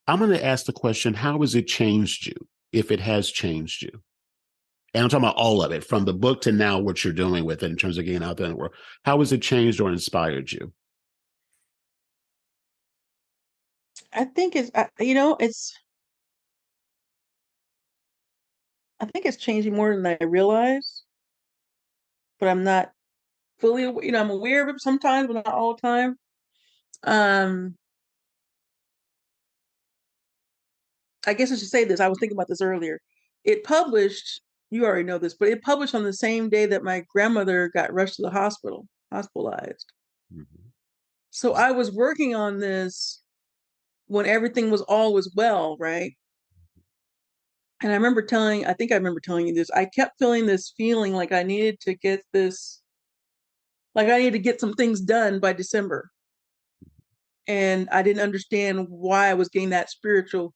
I'm going to ask the question, how has it changed you, if it has changed you? And I'm talking about all of it, from the book to now, what you're doing with it in terms of getting out there in the world. How has it changed or inspired you? I think I think it's changing more than I realize, but I'm not fully, I'm aware of it sometimes, but not all the time. Um, I guess I should say this. I was thinking about this earlier. It published, you already know this, but it published on the same day that my grandmother got rushed to the hospital, hospitalized. Mm-hmm. So I was working on this when everything was all was well, right? And I think I remember telling you this. I kept feeling this feeling like I needed to get this, like I needed to get some things done by December. And I didn't understand why I was getting that spiritual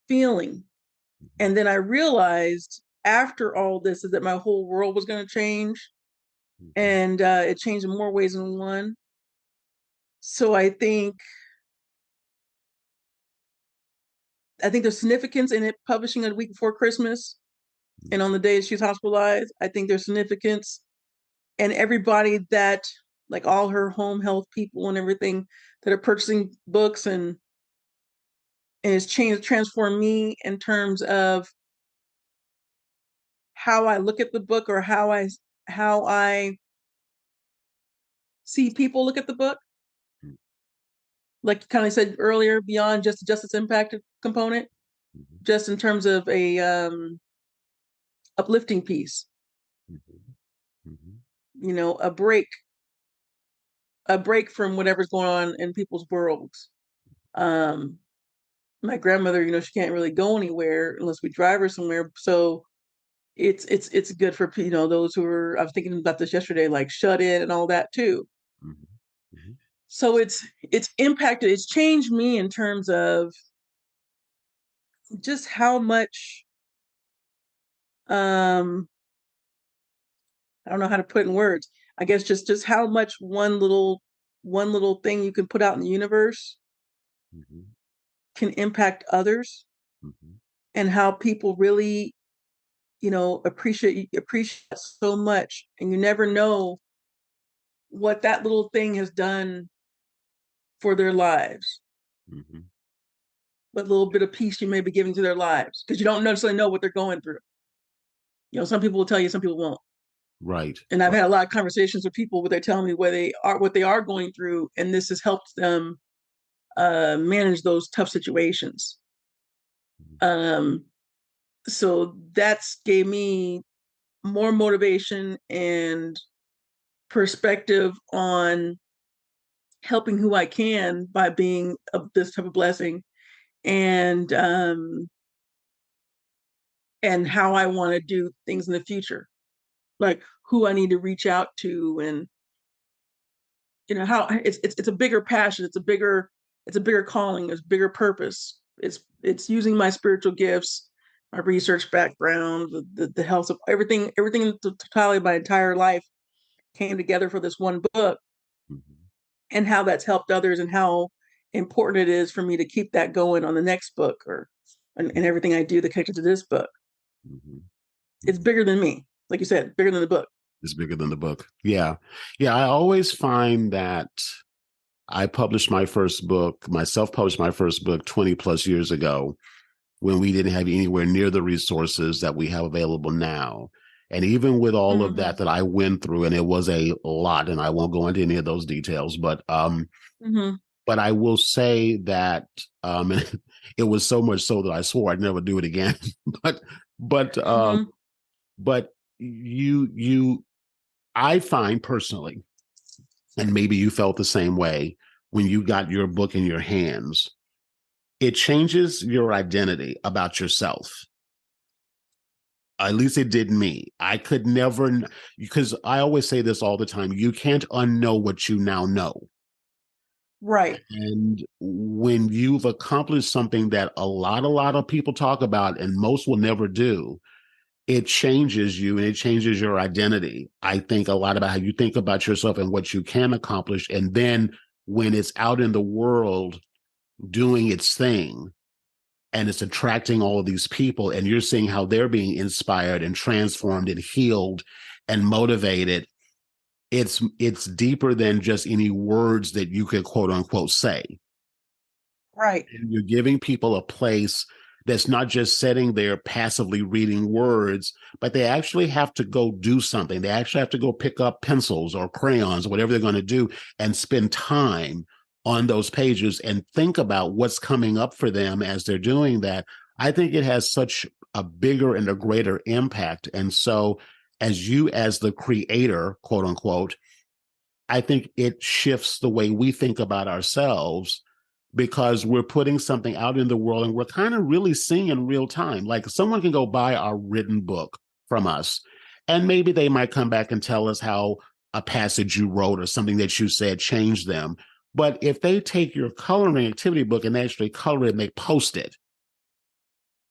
feeling. And then I realized after all this is that my whole world was going to change, Mm-hmm. and it changed in more ways than one. So I think there's significance in it publishing a week before Christmas and on the day she's hospitalized. I think there's significance, and everybody that, like all her home health people and everything that are purchasing books, and it's changed transformed me in terms of how I look at the book, or how I see people look at the book. Like you kind of said earlier, beyond just the justice impact component, Mm-hmm. just in terms of a uplifting piece, Mm-hmm. a break from whatever's going on in people's worlds. Um, my grandmother, she can't really go anywhere unless we drive her somewhere. So it's good for those who are. I was thinking about this yesterday, like shut in and all that too. Mm-hmm. So it's impacted. It's changed me in terms of just how much. Um, I don't know how to put in words. I guess just how much one little thing you can put out in the universe Mm-hmm. can impact others, Mm-hmm. and how people really, appreciate so much, and you never know what that little thing has done for their lives, Mm-hmm. what little bit of peace you may be giving to their lives, because you don't necessarily know what they're going through. Some people will tell you, some people won't. Right. And I've Right. had a lot of conversations with people where they're telling me what they are going through, and this has helped them manage those tough situations. Um, so that's gave me more motivation and perspective on helping who I can by being this type of blessing, and and how I want to do things in the future, like who I need to reach out to, and how it's a bigger passion, it's a bigger calling, it's a bigger purpose. It's using my spiritual gifts, my research background, the health of everything in the totality of my entire life came together for this one book, Mm-hmm. and how that's helped others, and how important it is for me to keep that going on the next book, or and everything I do that connected to this book. Mm-hmm. It's bigger than me, like you said, bigger than the book. It's bigger than the book. Yeah. Yeah. I always find that I self-published my first book 20 plus years ago, when we didn't have anywhere near the resources that we have available now. And even with all of Mm-hmm. that I went through, and it was a lot, and I won't go into any of those details, Mm-hmm. but I will say that it was so much so that I swore I'd never do it again. but but um, Mm-hmm. but you I find personally, and maybe you felt the same way when you got your book in your hands, it changes your identity about yourself. At least it did me. I could never, because I always say this all the time, you can't unknow what you now know. Right. And when you've accomplished something that a lot of people talk about and most will never do, it changes you and it changes your identity. I think a lot about how you think about yourself and what you can accomplish. And then when it's out in the world doing its thing, and it's attracting all of these people, and you're seeing how they're being inspired and transformed and healed and motivated. It's deeper than just any words that you could quote unquote say. Right. And you're giving people a place that's not just sitting there passively reading words, but they actually have to go do something. They actually have to go pick up pencils or crayons or whatever they're going to do and spend time on those pages and think about what's coming up for them as they're doing that. I think it has such a bigger and a greater impact. And so, as you, as the creator, quote unquote, I think it shifts the way we think about ourselves, because we're putting something out in the world and we're kind of really seeing in real time. Like, someone can go buy our written book from us, and maybe they might come back and tell us how a passage you wrote or something that you said changed them. But if they take your coloring activity book and they actually color it and they post it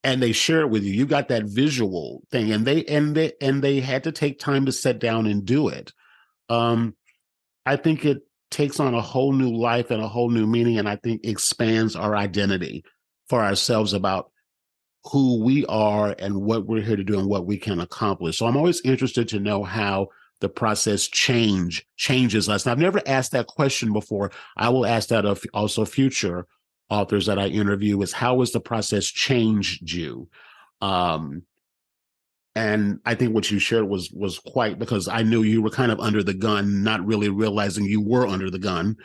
and they share it with you, you got that visual thing, and they had to take time to sit down and do it. Um, I think it takes on a whole new life and a whole new meaning, and I think expands our identity for ourselves about who we are and what we're here to do and what we can accomplish. So I'm always interested to know how the process changes us. And I've never asked that question before. I will ask that of also future authors that I interview, is how has the process changed you? Um, and I think what you shared was quite, because I knew you were kind of under the gun, not really realizing you were under the gun,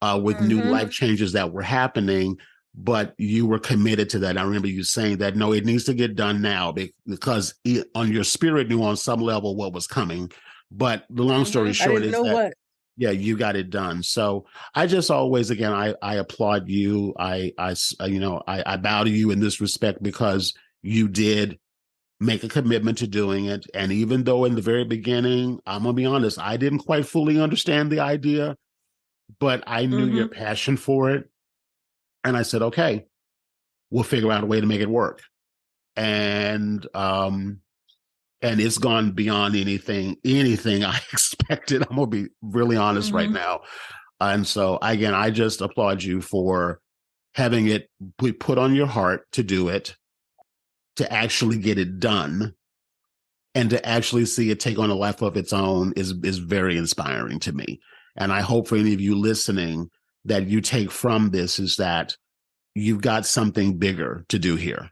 with new Mm-hmm. life changes that were happening, but you were committed to that. I remember you saying that, no, it needs to get done now, because on your spirit knew on some level what was coming. But the long story Mm-hmm. I short didn't is know that, what. yeah, you got it done. So I just always, again, I applaud you. I bow to you in this respect, because you did make a commitment to doing it. And even though in the very beginning, I'm gonna be honest, I didn't quite fully understand the idea, but I knew your Mm-hmm. passion for it. And I said, okay, we'll figure out a way to make it work. And and it's gone beyond anything I expected. I'm gonna be really honest right Mm-hmm. now. And so again, I just applaud you for having it put on your heart to do it, to actually get it done, and to actually see it take on a life of its own is very inspiring to me. And I hope for any of you listening, that you take from this is that you've got something bigger to do here.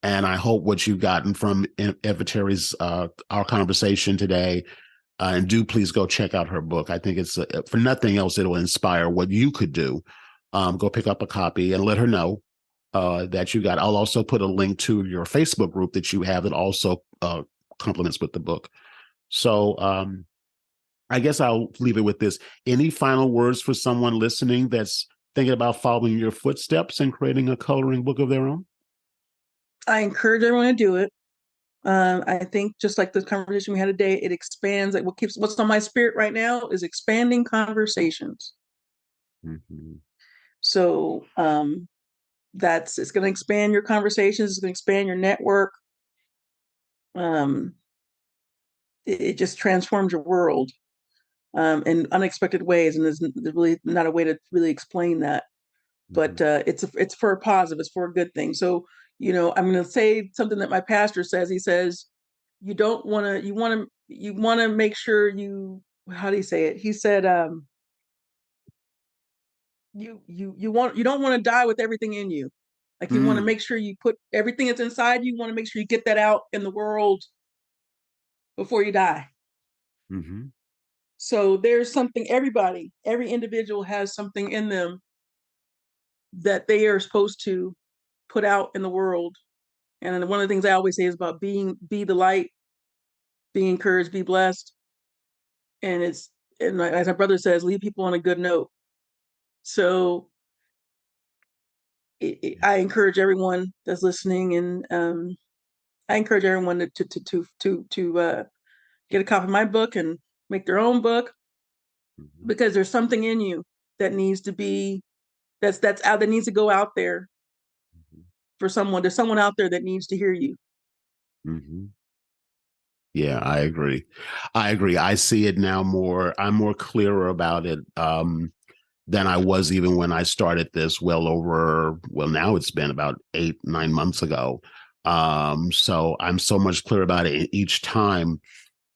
And I hope what you've gotten from Nefertari's our conversation today, and do please go check out her book. I think it's for nothing else, it'll inspire what you could do. Go pick up a copy and let her know that you got. I'll also put a link to your Facebook group that you have that also complements with the book. So I guess I'll leave it with this. Any final words for someone listening that's thinking about following your footsteps and creating a coloring book of their own? I encourage everyone to do it. I think just like the conversation we had today, it expands. Like what's on my spirit right now is expanding conversations. Mm-hmm. So that's it's going to expand your conversations. It's going to expand your network. Um, it just transforms your world in unexpected ways, and there's really not a way to really explain that. Mm-hmm. But it's for a positive. It's for a good thing. So I'm going to say something that my pastor says. He says you don't want to. You want to make sure you. How do you say it? He said you don't want to die with everything in you. Like you want to Mm-hmm. make sure you put everything that's inside you. You want to make sure you get that out in the world before you die. Mm-hmm. So there's something, every individual has something in them that they are supposed to put out in the world. And one of the things I always say is about be the light, be encouraged, be blessed. And as my brother says, leave people on a good note. So I encourage everyone that's listening, and I encourage everyone to get a copy of my book and make their own book, Mm-hmm. because there's something in you that needs to be that's out that needs to go out there for someone. There's someone out there that needs to hear you. Mm-hmm. Yeah, I agree. I agree. I see it now more. I'm more clearer about it. than I was even when I started this now it's been about 8-9 months ago. So I'm so much clearer about it. And each time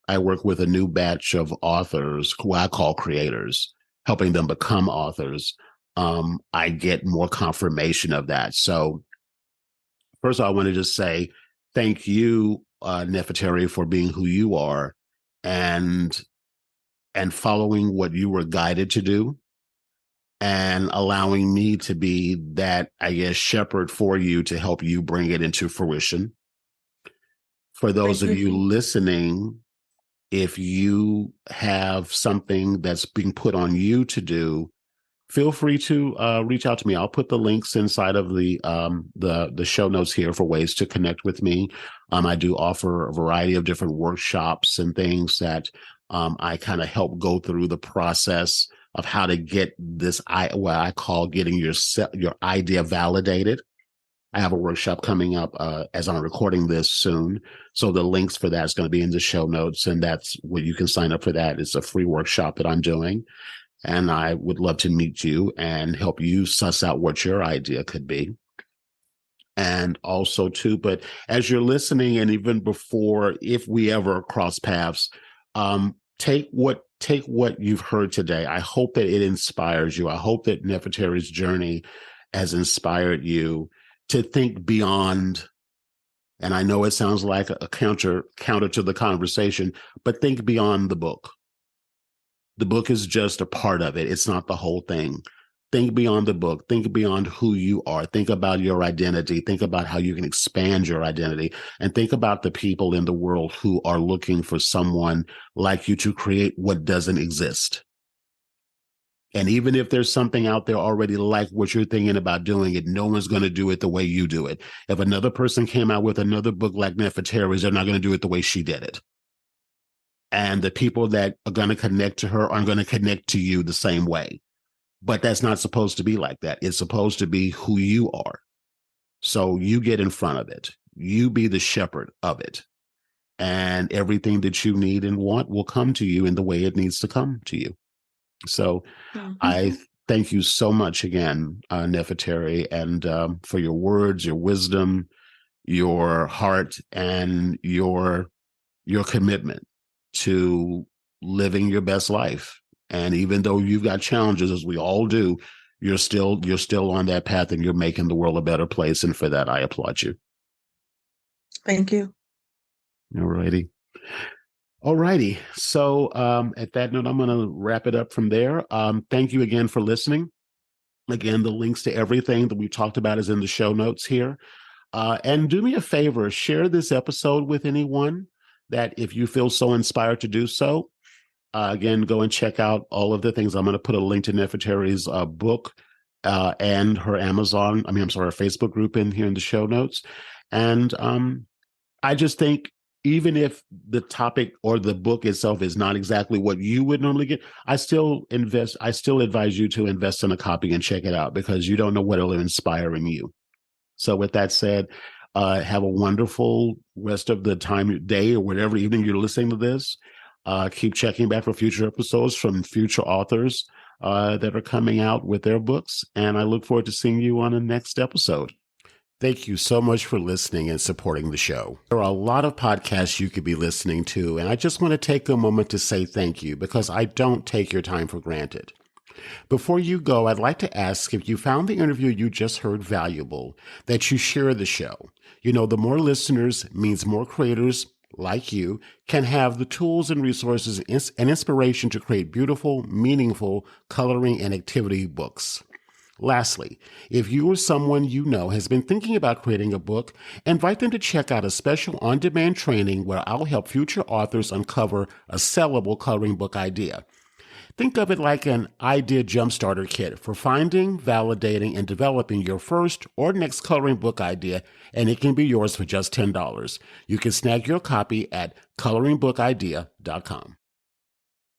I work with a new batch of authors, who I call creators, helping them become authors, I get more confirmation of that. So first of all, I want to just say thank you, Nefertari, for being who you are and following what you were guided to do and allowing me to be that, I guess, shepherd for you to help you bring it into fruition. For those Thank of you. you listening, if you have something that's being put on you to do, feel free to reach out to me. I'll put the links inside of the show notes here for ways to connect with me. I do offer a variety of different workshops and things that I kind of help go through the process of how to get what I call getting your idea validated. I have a workshop coming up as I'm recording this soon. So the links for that is going to be in the show notes. And that's what you can sign up for that. It's a free workshop that I'm doing. And I would love to meet you and help you suss out what your idea could be. And also too, but as you're listening and even before, if we ever cross paths, take what you've heard today. I hope that it inspires you. I hope that Nefertari's journey has inspired you to think beyond. And I know it sounds like a counter to the conversation, but think beyond the book. The book is just a part of it. It's not the whole thing. Think beyond the book. Think beyond who you are. Think about your identity. Think about how you can expand your identity, and think about the people in the world who are looking for someone like you to create what doesn't exist. And even if there's something out there already like what you're thinking about doing it, no one's going to do it the way you do it. If another person came out with another book like Nefertari's, they're not going to do it the way she did it. And the people that are going to connect to her aren't going to connect to you the same way. But that's not supposed to be like that. It's supposed to be who you are. So you get in front of it. You be the shepherd of it. And everything that you need and want will come to you in the way it needs to come to you. So I thank you so much again, Nefertari, and for your words, your wisdom, your heart, and your commitment to living your best life. And even though you've got challenges, as we all do, you're still on that path, and you're making the world a better place. And for that, I applaud you. Thank you. All righty. So at that note, I'm going to wrap it up from there. Thank you again for listening. Again, the links to everything that we talked about is in the show notes here. And do me a favor, share this episode with anyone that, if you feel so inspired to do so. Again, go and check out all of the things. I'm going to put a link to Nefertari's book and her her Facebook group in here in the show notes. And I just think, even if the topic or the book itself is not exactly what you would normally get, I still advise you to invest in a copy and check it out, because you don't know what will inspire in you. So with that said, have a wonderful rest of the day, or whatever evening you're listening to this. Keep checking back for future episodes from future authors that are coming out with their books. And I look forward to seeing you on the next episode. Thank you so much for listening and supporting the show. There are a lot of podcasts you could be listening to, and I just want to take a moment to say thank you, because I don't take your time for granted. Before you go, I'd like to ask, if you found the interview you just heard valuable, that you share the show. The more listeners means more creators like you can have the tools and resources and inspiration to create beautiful, meaningful coloring and activity books. Lastly, if you or someone you know has been thinking about creating a book, invite them to check out a special on-demand training where I'll help future authors uncover a sellable coloring book idea. Think of it like an idea jumpstarter kit for finding, validating, and developing your first or next coloring book idea, and it can be yours for just $10. You can snag your copy at coloringbookidea.com.